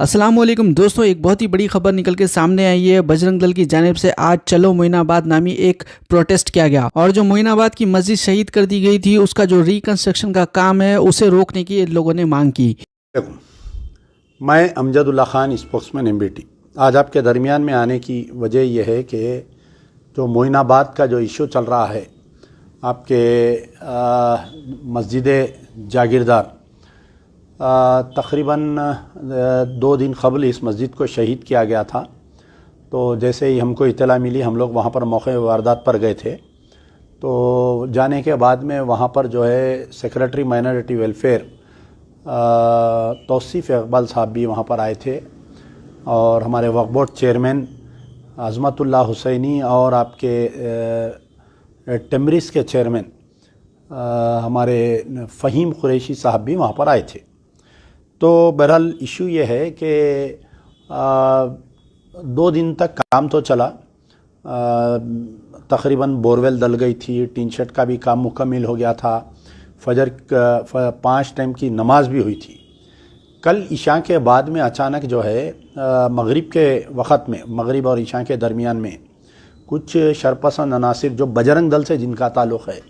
अस्सलामुअलैकुम दोस्तों, एक बहुत ही बड़ी खबर निकल के सामने आई है। बजरंग दल की जानिब से आज चलो मोइनाबाद नामी एक प्रोटेस्ट किया गया और जो मोइनाबाद की मस्जिद शहीद कर दी गई थी उसका जो रिकंस्ट्रक्शन का काम है उसे रोकने की लोगों ने मांग की। मैं अमजदुल्ला खान, स्पोक्समैन एमबीटी, आज आपके दरमियान में आने की वजह यह है कि जो मोइनाबाद का जो इशू चल रहा है, आपके मस्जिद जागीरदार तकरीबन 2 दिन कबल इस मस्जिद को शहीद किया गया था। तो जैसे ही हमको इत्तला मिली, हम लोग वहाँ पर मौके वारदात पर गए थे। तो जाने के बाद में वहाँ पर जो है secretary minority welfare Tauseef Iqbal साहब भी वहाँ पर आए थे और हमारे वक्फ बोर्ड चेयरमैन अज़मतुल्लाह हुसैनी और आपके टेमरिस के चेयरमैन हमारे फ़हीम कुरैशी साहब भी वहाँ पर आए थे। तो बहरहाल इशू ये है कि 2 दिन तक काम तो चला। तकरीबन बोरवेल डल गई थी, टीन शेड का भी काम मुकम्मल हो गया था, फजर 5 टाइम की नमाज भी हुई थी। कल इशा के बाद में अचानक जो है मगरिब के वक़्त में, मगरिब और इशा के दरमियान में कुछ शरपसंद अनासिर जो बजरंग दल से जिनका ताल्लुक़ है,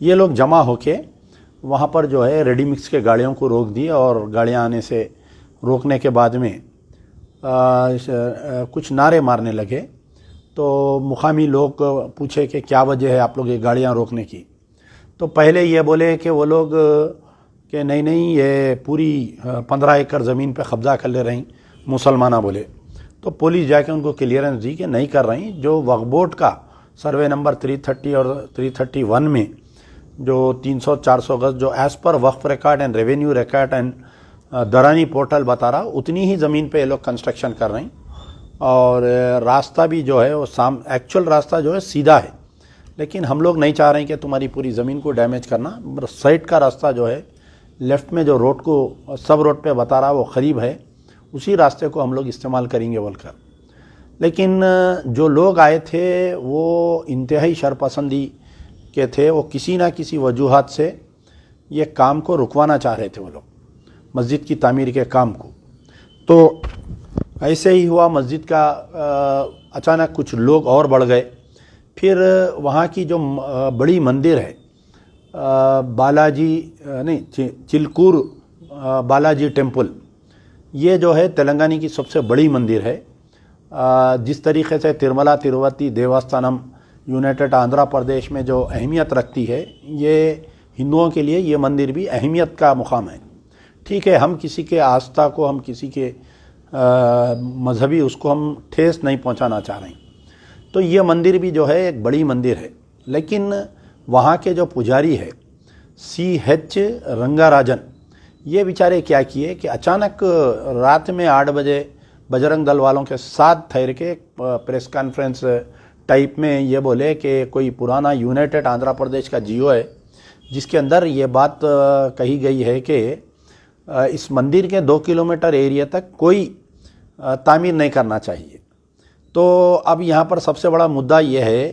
ये लोग जमा होके वहाँ पर जो है रेडी मिक्स के गाड़ियों को रोक दी और गाड़ियाँ आने से रोकने के बाद में कुछ नारे मारने लगे। तो मुकामी लोग पूछे कि क्या वजह है आप लोग ये गाड़ियाँ रोकने की। तो पहले ये बोले कि वो लोग कि नहीं ये पूरी 15 एकड़ ज़मीन पे कब्ज़ा कर ले रही, मुसलमाना बोले। तो पुलिस जाके उनको क्लियरेंस दी कि नहीं कर रही। जो वक्फ बोर्ड का सर्वे नंबर 330 और 331 में जो 300-400 गज जो as per Waqf record and revenue record and दरानी पोर्टल बता रहा, उतनी ही ज़मीन पे ये लोग कंस्ट्रक्शन कर रही। और रास्ता भी जो है वो एक्चुअल रास्ता जो है सीधा है, लेकिन हम लोग नहीं चाह रहे हैं कि तुम्हारी पूरी ज़मीन को डैमेज करना। साइड का रास्ता जो है लेफ़्ट में जो रोड को सब रोड पे बता रहा वो करीब है, उसी रास्ते को हम लोग इस्तेमाल करेंगे बोलकर। लेकिन जो लोग आए थे वो इंतहाई शरपसंदी के थे। वो किसी ना किसी वजूहात से ये काम को रुकवाना चाह रहे थे, वो लोग मस्जिद की तामीर के काम को। तो ऐसे ही हुआ, मस्जिद का अचानक कुछ लोग और बढ़ गए। फिर वहाँ की जो बड़ी मंदिर है चिलकूर बालाजी टेम्पल, ये जो है तेलंगाना की सबसे बड़ी मंदिर है। जिस तरीके से तिरुमला तिरुपति देवस्थानम यूनाइटेड आंध्र प्रदेश में जो अहमियत रखती है, ये हिंदुओं के लिए ये मंदिर भी अहमियत का मुकाम है। ठीक है, हम किसी के आस्था को, हम किसी के मजहबी उसको हम ठेस नहीं पहुंचाना चाह रहे हैं। तो ये मंदिर भी जो है एक बड़ी मंदिर है, लेकिन वहाँ के जो पुजारी है CH रंगाराजन, ये बेचारे क्या किए कि अचानक रात में 8 बजे बजरंग दल वालों के साथ ठहर के प्रेस कॉन्फ्रेंस टाइप में ये बोले कि कोई पुराना यूनाइटेड आंध्र प्रदेश का जियो है जिसके अंदर ये बात कही गई है कि इस मंदिर के 2 किलोमीटर एरिया तक कोई तामीर नहीं करना चाहिए। तो अब यहाँ पर सबसे बड़ा मुद्दा ये है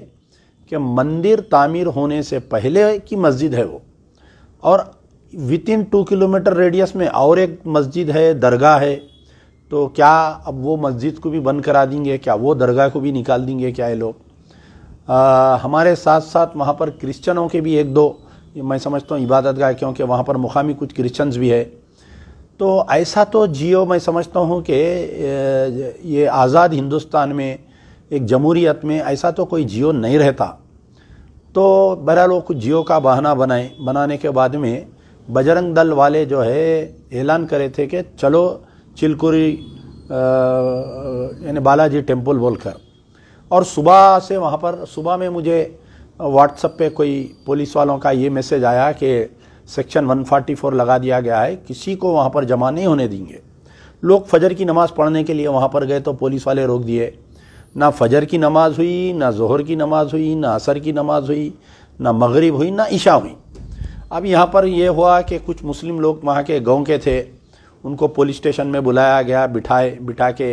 कि मंदिर तामीर होने से पहले की मस्जिद है वो, और वितिन 2 किलोमीटर रेडियस में और एक मस्जिद है, दरगाह है। तो क्या अब वो मस्जिद को भी बंद करा देंगे, क्या वो दरगाह को भी निकाल देंगे क्या ये लोग? हमारे साथ साथ वहाँ पर क्रिश्चनों के भी 1-2 मैं समझता हूँ इबादत गाह, क्योंकि वहाँ पर मुकामी कुछ क्रिश्चियंस भी है। तो ऐसा तो जियो मैं समझता हूँ कि ये आज़ाद हिंदुस्तान में, एक जमहूरियत में ऐसा तो कोई जियो नहीं रहता। तो बहरहाल वो कुछ जियो का बहाना बनाने के बाद में बजरंग दल वाले जो है ऐलान करे थे कि चलो चिलकुरी यानी बालाजी टेम्पल बोलकर। और सुबह से वहाँ पर, सुबह में मुझे व्हाट्सएप पे कोई पुलिस वालों का ये मैसेज आया कि सेक्शन 144 लगा दिया गया है, किसी को वहाँ पर जमा नहीं होने देंगे। लोग फजर की नमाज़ पढ़ने के लिए वहाँ पर गए तो पुलिस वाले रोक दिए। ना फजर की नमाज़ हुई, ना ज़ोहर की नमाज़ हुई, ना असर की नमाज़ हुई, ना मगरिब हुई, ना इशा हुई। अब यहाँ पर यह हुआ कि कुछ मुस्लिम लोग वहाँ के गांव के थे, उनको पुलिस स्टेशन में बुलाया गया, बिठा के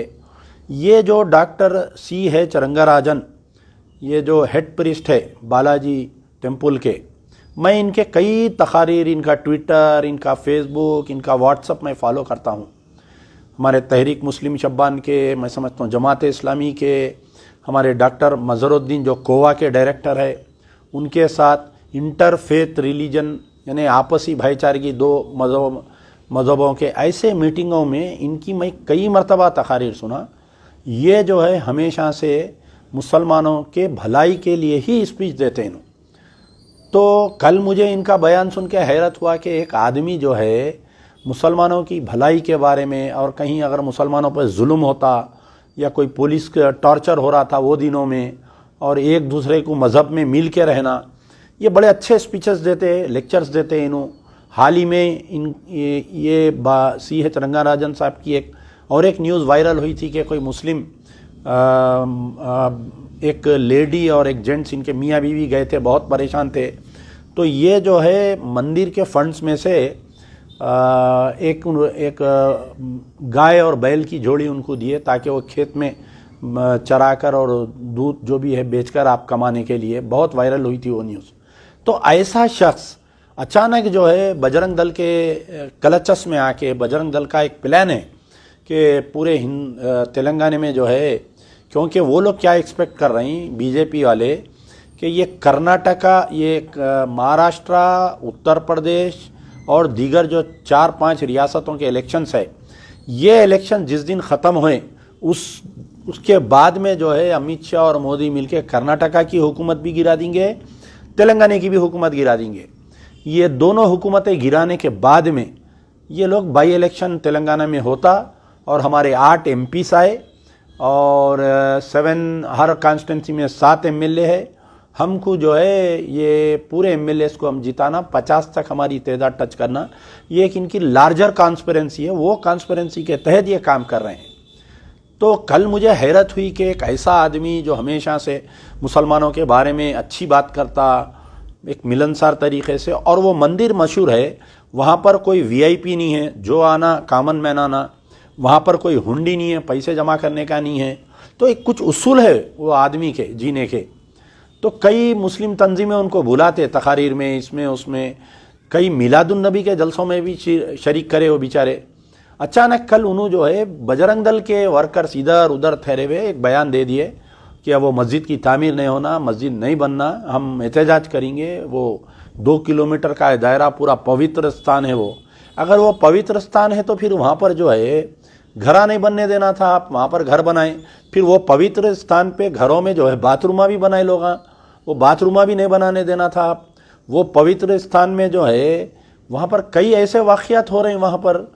ये जो डॉक्टर CH रंगाराजन, ये जो हेड प्रीस्ट है बालाजी टेम्पल के, मैं इनके कई तकारीर, इनका ट्विटर, इनका फेसबुक, इनका व्हाट्सअप मैं फॉलो करता हूँ। हमारे तहरीक मुस्लिम शब्बान के, मैं समझता हूँ जमात इस्लामी के हमारे डॉक्टर मज़हरुद्दीन जो कोवा के डायरेक्टर है, उनके साथ इंटरफेथ रिलीजन यानी आपसी भाईचारे की दो मज़हबों के ऐसे मीटिंगों में इनकी मैं कई मरतबा तकारीर सुना। ये जो है हमेशा से मुसलमानों के भलाई के लिए ही स्पीच देते हैं। तो कल मुझे इनका बयान सुन के हैरत हुआ कि एक आदमी जो है मुसलमानों की भलाई के बारे में, और कहीं अगर मुसलमानों पर जुल्म होता या कोई पुलिस का टॉर्चर हो रहा था वो दिनों में, और एक दूसरे को मज़हब में मिल के रहना, ये बड़े अच्छे स्पीचेस देते, लेक्चर्स देते हैं इन्हों। हाल ही में ये CH रंगाराजन साहब की एक न्यूज़ वायरल हुई थी कि कोई मुस्लिम एक लेडी और एक जेंट्स इनके मियाँ बीवी गए थे, बहुत परेशान थे। तो ये जो है मंदिर के फंड्स में से एक गाय और बैल की जोड़ी उनको दिए ताकि वो खेत में चराकर और दूध जो भी है बेचकर आप कमाने के लिए। बहुत वायरल हुई थी वो न्यूज़। तो ऐसा शख्स अचानक जो है बजरंग दल के कलचस में आके, बजरंग दल का एक प्लान है कि पूरे तेलंगाना में जो है, क्योंकि वो लोग क्या एक्सपेक्ट कर रहे हैं बीजेपी वाले कि ये कर्नाटका, ये महाराष्ट्र, उत्तर प्रदेश और दीगर जो 4-5 रियासतों के इलेक्शंस है, ये इलेक्शन जिस दिन ख़त्म हुए उसके बाद में जो है अमित शाह और मोदी मिलके कर्नाटका की हुकूमत भी गिरा देंगे, तेलंगाना की भी हुकूमत गिरा देंगे। ये दोनों हुकूमतें गिराने के बाद में ये लोग बाई इलेक्शन तेलंगाना में होता और हमारे 8 MPs आए और 7 हर कॉन्स्टिट्यूंसी में 7 MLA है। हमको जो है ये पूरे MLAs को हम जिताना, 50 तक हमारी तादाद टच करना, ये एक इनकी लार्जर कॉन्स्पिरेंसी है। वो कॉन्स्पिरेंसी के तहत ये काम कर रहे हैं। तो कल मुझे हैरत हुई कि एक ऐसा आदमी जो हमेशा से मुसलमानों के बारे में अच्छी बात करता, एक मिलनसार तरीके से, और वो मंदिर मशहूर है, वहाँ पर कोई VIP नहीं है, जो आना कॉमन मैन आना, वहाँ पर कोई हुंडी नहीं है, पैसे जमा करने का नहीं है। तो एक कुछ उसूल है वो आदमी के जीने के। तो कई मुस्लिम तंजीमें उनको बुलाते तकारीर में, इसमें उसमें, कई मिलादुन नबी के जलसों में भी शरीक करे वो बेचारे। अचानक कल उन्होंने जो है बजरंग दल के वर्कर्स इधर उधर ठहरे हुए एक बयान दे दिए कि अब वो मस्जिद की तामीर नहीं होना, मस्जिद नहीं बनना, हम एहतजाज करेंगे। वो 2 किलोमीटर का दायरा पूरा पवित्र स्थान है। वो अगर वो पवित्र स्थान है तो फिर वहाँ पर जो है घरा नहीं बनने देना था, आप वहाँ पर घर बनाएं। फिर वो पवित्र स्थान पे घरों में जो है बाथरूमा भी बनाए लोग, वो बाथरूमा भी नहीं बनाने देना था आप। वो पवित्र स्थान में जो है वहाँ पर कई ऐसे वाक़यात हो रहे हैं वहाँ पर।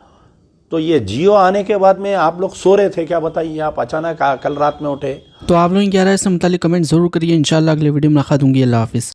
तो ये जियो आने के बाद में आप लोग सो रहे थे क्या, बताइए, आप अचानक कल रात में उठे। तो आप लोग क्या राय है इस मुतालिक कमेंट जरूर करिए। इंशाल्लाह अगले वीडियो में रखा दूंगी। अल्लाह हाफिज़।